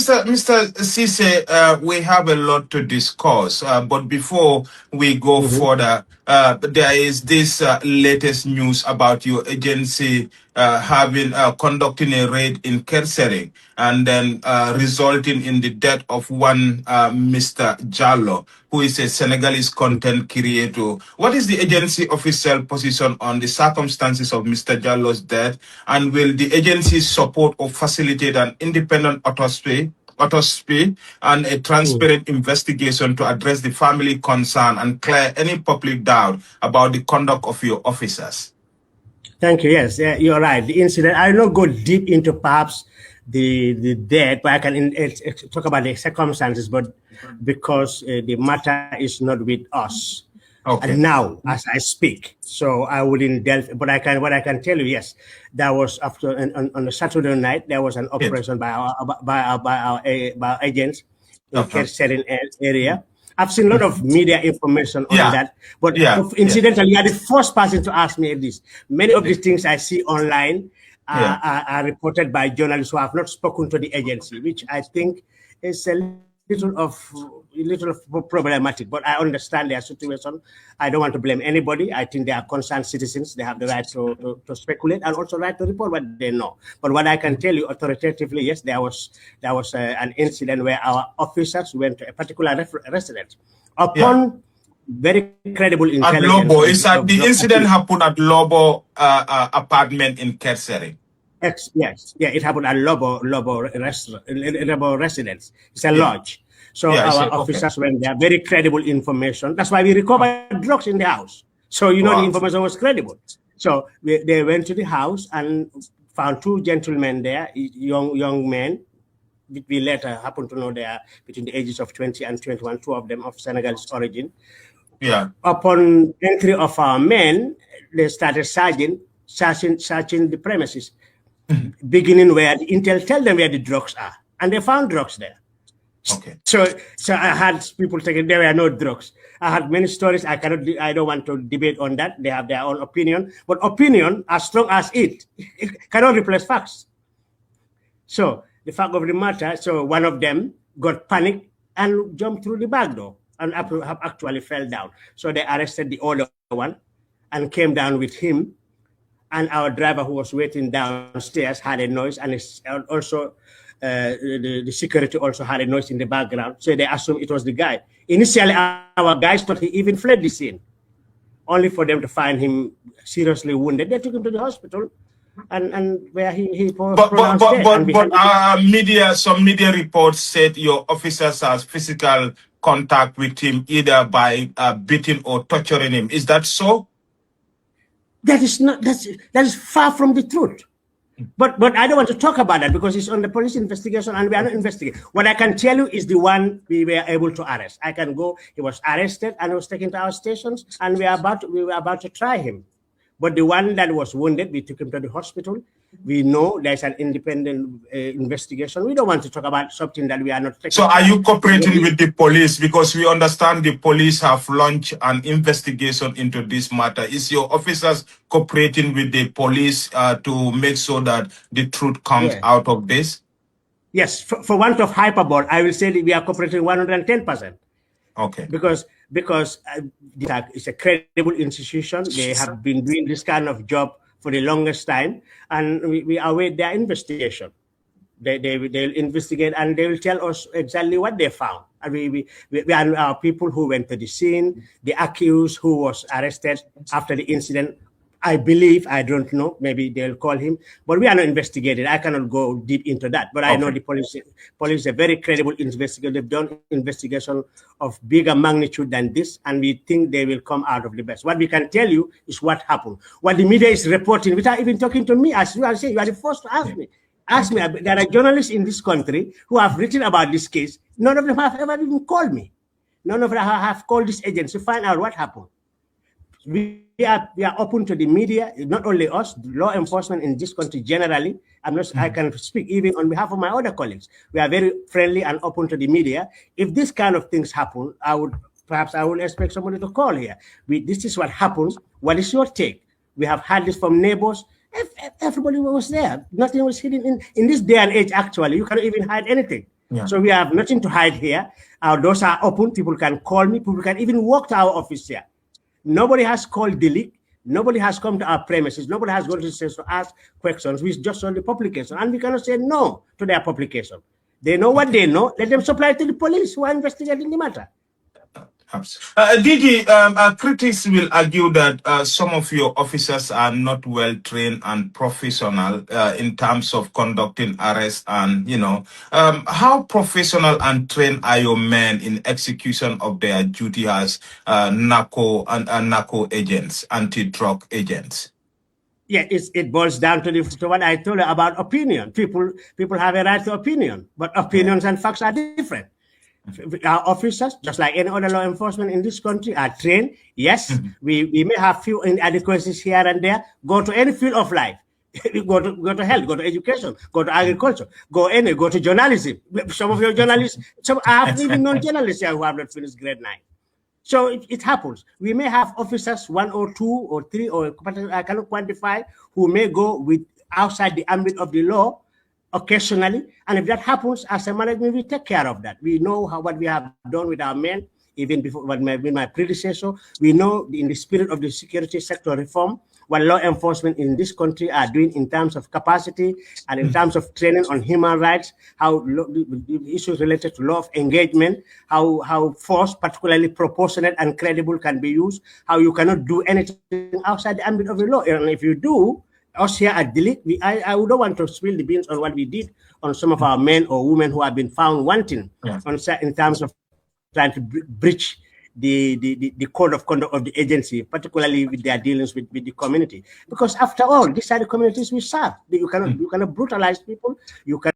Mr. Cisse, we have a lot to discuss, but before we go further, there is this latest news about your agency having conducting a raid in Kersering and then resulting in the death of one Mr. Jallo, who is a Senegalese content creator. What is the agency official position on the circumstances of Mr. Jallo's death, and will the agency support or facilitate an independent autopsy and a transparent investigation to address the family concern and clear any public doubt about the conduct of your officers? Thank you. Yes, you're right. The incident, I will not go deep into perhaps the death, but I can talk about the circumstances, but because the matter is not with us. Okay. And now, as I speak, so I wouldn't delve. But what I can tell you, yes, that was after on a Saturday night. There was an operation by our agents in Kersering area. I've seen a lot of media information on that, but incidentally, you are the first person to ask me this. Many of these things I see online are reported by journalists who have not spoken to the agency, which I think is a little problematic, but I understand their situation. I don't want to blame anybody. I think they are concerned citizens. They have the right to speculate and also right to report what they know. But what I can tell you authoritatively, yes, there was an incident where our officers went to a particular residence. Upon very credible intelligence. At Lobo, the incident happened at Lobo apartment in Kersering. Yes, it happened at Lobo residence. It's a lodge. So our officers went there, very credible information. That's why we recovered drugs in the house. So the information was credible. So they went to the house and found two gentlemen there, young men. We later happened to know they are between the ages of 20 and 21, two of them of Senegalese origin. Yeah. Upon entry of our men, they started searching the premises. Beginning where the intel tell them where the drugs are, and they found drugs there. Okay. So I had people saying there were no drugs. I had many stories. I don't want to debate on that. They have their own opinion, but opinion, as strong as it cannot replace facts. So the fact of the matter, so one of them got panicked and jumped through the back door and actually fell down. So they arrested the other one and came down with him. And our driver who was waiting downstairs had a noise, and also the security also had a noise in the background. So they assumed it was the guy. Initially, our guys thought he even fled the scene, only for them to find him seriously wounded. They took him to the hospital, and where he pronounced dead. Some media reports said your officers had physical contact with him, either by beating or torturing him. Is that so? That is far from the truth. But I don't want to talk about that because it's on the police investigation and we are not investigating. What I can tell you is the one we were able to arrest. I can go. He was arrested and he was taken to our stations, and we were about to try him. But the one that was wounded, we took him to the hospital. We know there's an independent investigation. We don't want to talk about something that we are not taking. So are you cooperating with the police? Because we understand the police have launched an investigation into this matter. Is your officers cooperating with the police to make sure that the truth comes out of this? Yes, for want of hyperbole, I will say that we are cooperating 110%. Okay. Because it's a credible institution. They have been doing this kind of job for the longest time, and we await their investigation. They'll investigate and they will tell us exactly what they found. And we are our people who went to the scene, the accused who was arrested after the incident. I believe, I don't know, maybe they'll call him, but we are not investigating. I cannot go deep into that, but I know the police is a very credible investigator. They've done investigation of bigger magnitude than this, and we think they will come out of the best. What we can tell you is what happened. What the media is reporting, without even talking to me, as you are saying, you are the first to ask me. There are journalists in this country who have written about this case. None of them have ever even called me. None of them have called this agency to find out what happened. We are open to the media, not only us, law enforcement in this country generally. I can speak even on behalf of my other colleagues. We are very friendly and open to the media. If this kind of things happen, I would expect somebody to call here. This is what happens. What is your take? We have had this from neighbors. Everybody was there. Nothing was hidden in this day and age. Actually, you cannot even hide anything. Yeah. So we have nothing to hide here. Our doors are open. People can call me. People can even walk to our office here. Nobody has called delete. Nobody has come to our premises. Nobody has gone to ask questions. We just saw the publication, and we cannot say no to their publication. They know what they know. Let them supply it to the police who are investigating the matter. DG, critics will argue that some of your officers are not well trained and professional in terms of conducting arrests, and how professional and trained are your men in execution of their duty as narco agents, anti-drug agents? Yeah, it boils down to what I told you about opinion. People have a right to opinion, but opinions and facts are different. Our officers, just like any other law enforcement in this country, are trained. Yes, we may have few inadequacies here and there. Go to any field of life. go to health, go to education, go to agriculture, go to journalism. Some of your journalists, I have even known journalists here who have not finished grade 9. So it happens. We may have officers, 1 or 2 or 3, or I cannot quantify, who may go with outside the ambit of the law occasionally. And if that happens, as a management, we take care of that. We know what we have done with our men, even before with my predecessor. We know in the spirit of the security sector reform, what law enforcement in this country are doing in terms of capacity and in terms of training on human rights, how the issues related to law of engagement, how force, particularly proportionate and credible, can be used, how you cannot do anything outside the ambit of the law. And if you do, us here at Delete, I don't want to spill the beans on what we did on some of our men or women who have been found wanting in terms of trying to breach the code of conduct of the agency, particularly with their dealings with the community. Because after all, these are the communities we serve. You cannot brutalize people. You can